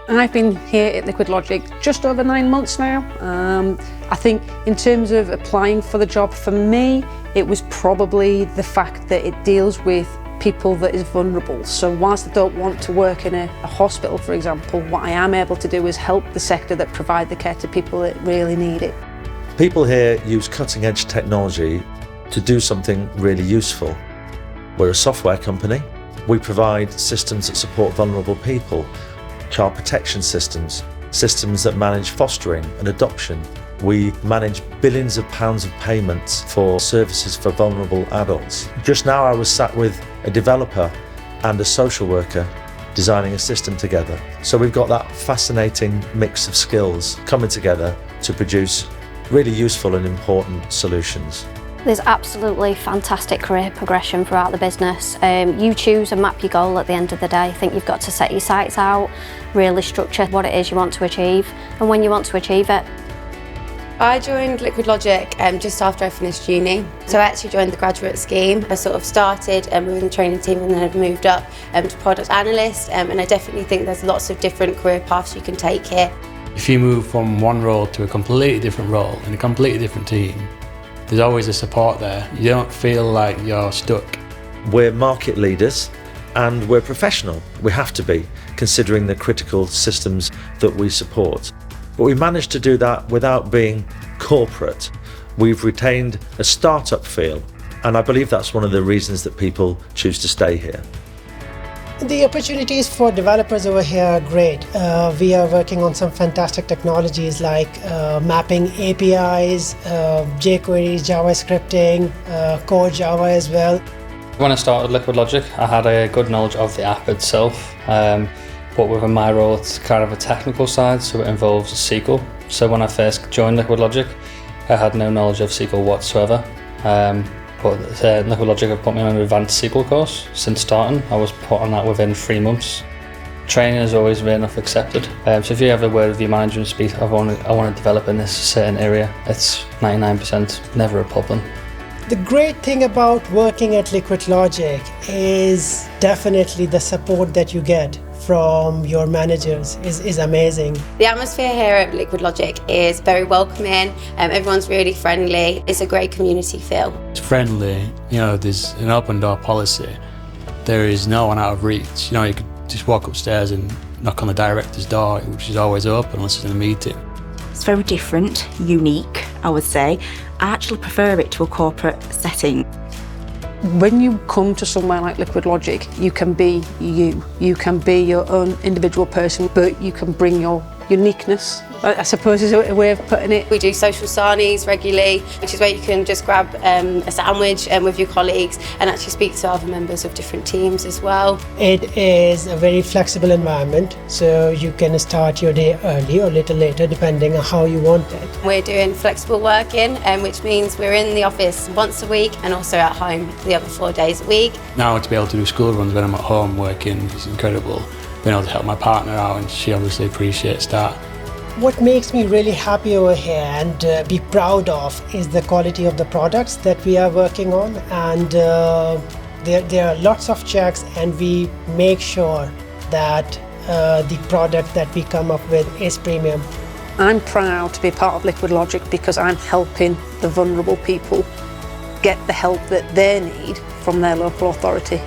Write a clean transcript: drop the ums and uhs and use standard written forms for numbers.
I've been here at Liquidlogic just over 9 months now. I think in terms of applying for the job, for me, it was probably the fact that it deals with people that is vulnerable. So whilst I don't want to work in a hospital, for example, what I am able to do is help the sector that provide the care to people that really need it. People here use cutting-edge technology to do something really useful. We're a software company. We provide systems that support vulnerable people, child protection systems, systems that manage fostering and adoption. We manage billions of pounds of payments for services for vulnerable adults. Just now I was sat with a developer and a social worker designing a system together. So we've got that fascinating mix of skills coming together to produce really useful and important solutions. There's absolutely fantastic career progression throughout the business. You choose and map your goal at the end of the day. I think you've got to set your sights out, really structure what it is you want to achieve and when you want to achieve it. I joined Liquidlogic just after I finished uni. So I actually joined the graduate scheme. I sort of started within the training team and then I've moved up to product analyst, and I definitely think there's lots of different career paths you can take here. If you move from one role to a completely different role in a completely different team, there's always a support there. You don't feel like you're stuck. We're market leaders and we're professional. We have to be, considering the critical systems that we support. But we managed to do that without being corporate. We've retained a startup feel, and I believe that's one of the reasons that people choose to stay here. The opportunities for developers over here are great. We are working on some fantastic technologies like mapping APIs, jQuery, JavaScripting, core Java as well. When I started Liquidlogic, I had a good knowledge of the app itself, but within my role it's kind of a technical side, so it involves SQL. So when I first joined Liquidlogic, I had no knowledge of SQL whatsoever. But Liquidlogic have put me on an advanced SQL course. Since starting, I was put on that within 3 months. Training has always been enough accepted. So if you have a word with your manager and speak, I want to develop in this certain area, it's 99% never a problem. The great thing about working at Liquidlogic is definitely the support that you get from your managers is amazing. The atmosphere here at Liquidlogic is very welcoming, everyone's really friendly. It's a great community feel. It's friendly, you know, there's an open door policy. There is no one out of reach. You know, you could just walk upstairs and knock on the director's door, which is always open unless it's in a meeting. It's very different, unique, I would say. I actually prefer it to a corporate setting. When you come to somewhere like Liquidlogic, you can be you. You can be your own individual person, but you can bring your uniqueness, I suppose is a way of putting it. We do social sarnies regularly, which is where you can just grab a sandwich with your colleagues and actually speak to other members of different teams as well. It is a very flexible environment, so you can start your day early or a little later depending on how you want it. We're doing flexible working, which means we're in the office once a week and also at home the other 4 days a week. Now to be able to do school runs when I'm at home working is incredible. Being able to help my partner out, and she obviously appreciates that. What makes me really happy over here and be proud of is the quality of the products that we are working on, and there are lots of checks and we make sure that the product that we come up with is premium. I'm proud to be part of Liquidlogic because I'm helping the vulnerable people get the help that they need from their local authority.